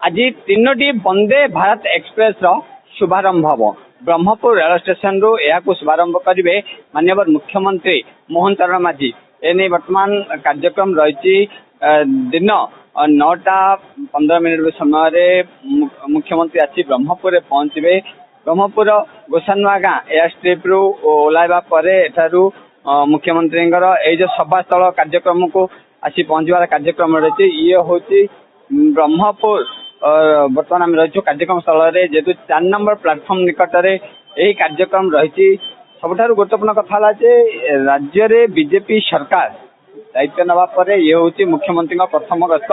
आज तीनोटी वंदे भारत एक्सप्रेस रो शुभारंभ हम ब्रह्मपुर रेल स्टेशन रु यह शुभारंभ करेंगे माननीय मुख्यमंत्री मोहन चरण माझी। एने वर्तमान कार्यक्रम रही दिन 9:15 समय मुख्यमंत्री आसी ब्रह्मपुर पहुंचे। ब्रह्मपुर गोसानुआ गाँ एयर स्ट्रिप रु ओह्लैवा एठारू मुख्यमंत्री जो सभास्थल कार्यक्रम को आसी पहुंचवार कार्यक्रम रही। ये हूँ ब्रह्मपुर बर्तमान आम रही कार्यक्रम स्थल जेहेतु 4 नंबर प्लाटफर्म निकट में यही कार्यक्रम रही। सबुठारु गुरुत्वपूर्ण कथा राज्य रे बीजेपी सरकार दायित्व नवा परे ये हूँ मुख्यमंत्री प्रथम गस्त।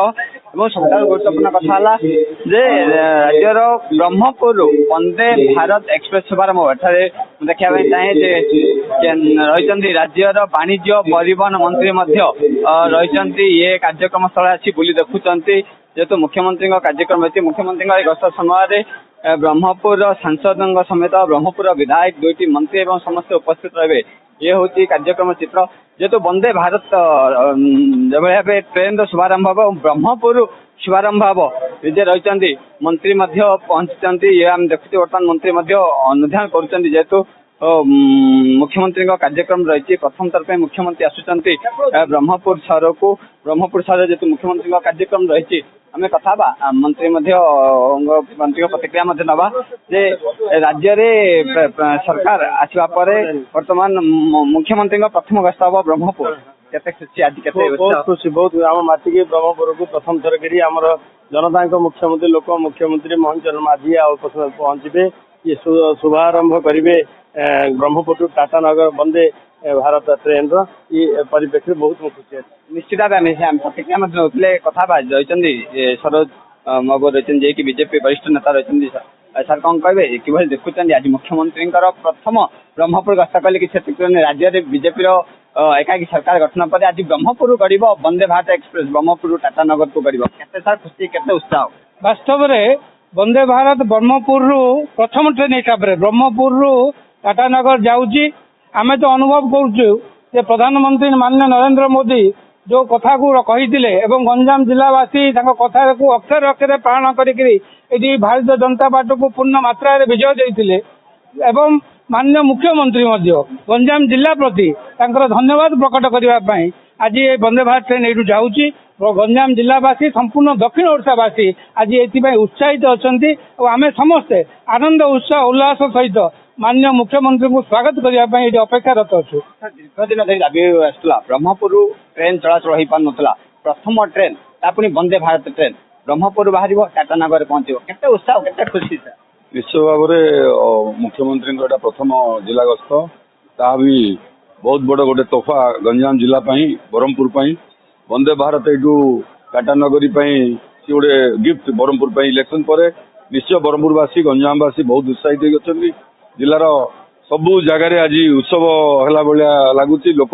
सबुठारु गुरुत्वपूर्ण कथा राज्यर ब्रह्मपुर वंदे भारत एक्सप्रेस शुभारंभ एठारे देखा चाहे रही राज्यर वाणिज्य परिवहन मंत्री रही ये कार्यक्रम स्थल आसी बुली देखुंत जेहेतु मुख्यमंत्री कार्यक्रम रही। मुख्यमंत्री गस्त समय ब्रह्मपुर सांसद समेत ब्रह्मपुर विधायक 2टी मंत्री एवं समस्त उपस्थित रहे। ये हूँ कार्यक्रम चित्र जेहेतु वंदे भारत जो भाव ट्रेन शुभारंभ हम ब्रह्मपुर शुभारंभ हम निजे रही मंत्री पहुंची। ये आम देखुचे बर्तमान मंत्री अनुधान कर जेहेतु मुख्यमंत्री कार्यक्रम रही। प्रथम थर मुख्यमंत्री आसुच्च ब्रह्मपुर शहर को। ब्रह्मपुर शहर जेहेतु मुख्यमंत्री कार्यक्रम रही आम कथा मंत्री मंत्री प्रतिक्रिया नवा जे राज्य सरकार आसवा वर्तमान मुख्यमंत्री प्रथम गस्त हम ब्रह्मपुर केते खुशी आज केते बहुत खुशी बहुत आम माटी के ब्रह्मपुर को प्रथम थर करी आमर जनता मुख्यमंत्री लोक मुख्यमंत्री मोहन चरण माझी पहुंचे। ये शुभारंभ करेंगे ब्रह्मपुर टाटा नगर वंदे भारत ट्रेन ये परिप्रेक्षी बहुत खुशी है। निश्चित भाव प्रतिक्रिया कथा रही सरोज मबू रही कि बीजेपी वरिष्ठ नेता रही। सर कौन कहे कि देखुं आज मुख्यमंत्री प्रथम ब्रह्मपुर गस्त कले कि राज्य बीजेपी एकाकी सरकार गठन पर आज ब्रह्मपुर गढ़ वंदे भारत एक्सप्रेस ब्रह्मपुर टाटा नगर को गढ़ सर खुशी के उत्साह वास्तव में वंदे भारत ब्रह्मपुर प्रथम ट्रेन हिसाब से ब्रह्मपुर टाटा नगर जाऊँगी। आमे तो अनुभव करुचु प्रधानमंत्री माननीय नरेंद्र मोदी जो कथा को कही गंजाम जिलावासी कथा को अक्षर अक्षर पालन करी भारतीय जनता पार्टी को पूर्ण मात्रा विजय देते एवं माननीय मुख्यमंत्री गंजाम जिला प्रति धन्यवाद प्रकट करने आज ये वंदे भारत ट्रेन यू जाऊँगी। गंजाम जिलावासी संपूर्ण दक्षिण ओडिशावासी आज ये उत्साहित अच्छा आम समस्ते आनंद उत्साह उल्लास सहित माननीय मुख्यमंत्री को स्वागत करने अपेक्षारत अच्छु। दीर्घ दिन धरी दाबी आसला ब्रह्मपुर ट्रेन चलाचल हो पार ना प्रथम ट्रेन पुणी वंदे भारत ट्रेन ब्रह्मपुर बाहर टाटा नगर पहुंचो केते उत्साह केते खुशी सर। निश्चय भाव में मुख्यमंत्री प्रथम जिला गस्त ता भी बहुत बड़ गोटे तोहफा गंजाम जिला ब्रह्मपुर वंदे भारत यू टाटा नगरी सी गोटे गिफ्ट ब्रह्मपुर इलेक्शन पर निश्चय ब्रह्मपुरवासी गंजामवासी बहुत उत्साहित होती। जिलार सबू जगार आज उत्सव है भाया लगुच लोक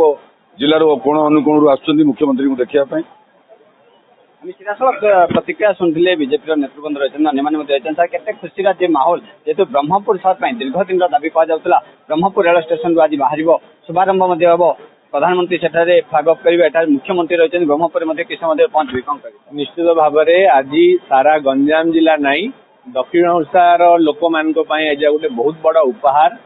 जिलार कोण अनुकोण आसुच्च मुख्यमंत्री को देखापी। सीधासख प्रतिक्रिया शुणुले बीजेपी नेतृवृंद रही सर केते खुशी आज माहौल जेहेतु ब्रह्मपुर शहर दीर्घ दिन दाबी कहुला ब्रह्मपुर रेल स्टेशन आज बाहर शुभारंभ हम प्रधानमंत्री सेठारे फ्लैग अफ करेंगे मुख्यमंत्री रही ब्रह्मपुर किस पहुंचे कौन करेंगे। निश्चित भाव में आज सारा गंजाम जिला नहीं दक्षिण ओडिशार लोक मान गोटे बहुत बड़ा उपहार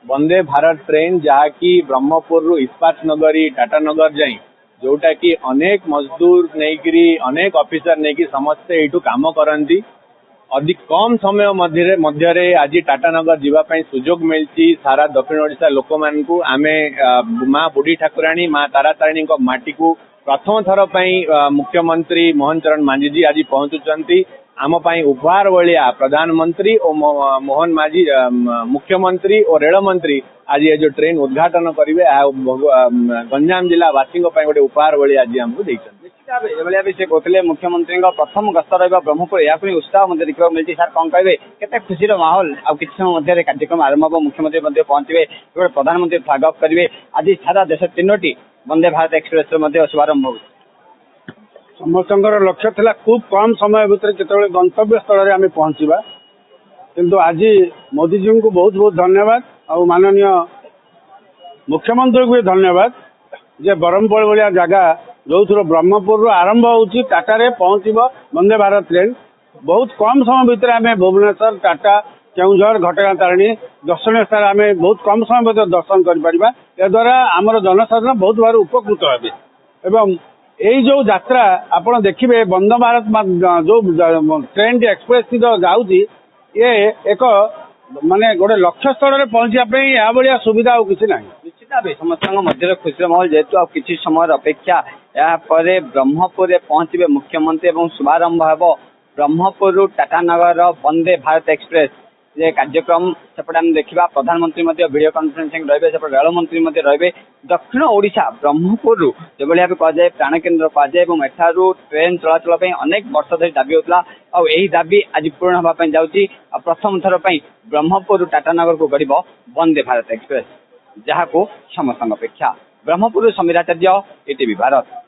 वंदे भारत ट्रेन जहाँकि ब्रह्मपुर इस्पात नगरी टाटा नगर जाए जोटा कि अनेक मजदूर नहीं अनेक ऑफिसर नहीं समस्ते यू काम करती अधिक कम समय मध्य आज टाटा नगर जीवाई सुजोग मिलती। सारा दक्षिण ओडिशा लोक मान को आमे माँ बुढ़ी ठाकुराणी माँ तारातारिणी माटी को प्रथम थर मुख्यमंत्री मोहन चरण मांझी जी आज पहुंचुंट आम उपहार भाया प्रधानमंत्री और मोहन मांझी मुख्यमंत्री और रेल मंत्री आज ये जो ट्रेन उद्घाटन करेंगे गंजाम जिला वासी गोटे उपहार भाई आज आमको भी से कहते मुख्यमंत्री प्रथम गस्त रहा ब्रह्मपुर या उत्साह देखा मिलती। सर कौन कहे केते खुशी माहौल आ कि समय कार्यक्रम आरंभ हम मुख्यमंत्री पहुंचे प्रधानमंत्री फ्लैग अफ करेंगे आज सारा देश 3टी वंदे भारत एक्सप्रेस शुभारंभ हो समस्त लक्ष्य था खूब कम समय भितर केतबेले गंतव्य स्थल आम पहुँचा किंतु आज मोदी जी को बहुत बहुत धन्यवाद और माननीय मुख्यमंत्री को भी धन्यवाद जे ब्रह्मपुर भाया जगह जो थोड़ा ब्रह्मपुर आरंभ होची टाटा रे पहुंचब वंदे भारत ट्रेन बहुत कम समय भितर आम भुवनेश्वर टाटा केउझर घटगां तारिणी दर्शनीय स्थान आम बहुत कम समय भितर दर्शन कर द्वारा आमर जनसाधारण बहुत भाव उपकृत हे एवं यही जो यात्रा आपण देखिए वंदे भारत जो ट्रेन एक्सप्रेस जाऊँगी ये एक माने गोटे लक्ष्य स्थल में पहुंचा या भाया सुविधा और किसी ना निश्चित भाव समस्त मध्य खुशी माहौल जेहेतु आ किसी समय अपेक्षा यापर ब्रह्मपुर पहुंचे मुख्यमंत्री और शुभारंभ हो ब्रह्मपुर टाटानगर वंदे भारत एक्सप्रेस ये कार्यक्रम सेपटे आम देखा प्रधानमंत्री वीडियो कॉन्फ्रेंसिंग रही है रेल मंत्री रही दक्षिण ओडिशा ब्रह्मपुर जो भाव कहुए प्राण केन्द्र कहुए एठारू ट्रेन चलाचल अनेक वर्ष धरी दाबी होता और यही दाबी आज पूर्ण होगापी जाऊँगी प्रथम थर पर ब्रह्मपुर टाटानगर को गढ़ वंदे भारत एक्सप्रेस जहाँ को समस्त अपेक्षा ब्रह्मपुर समीराचार्य, ETV भारत।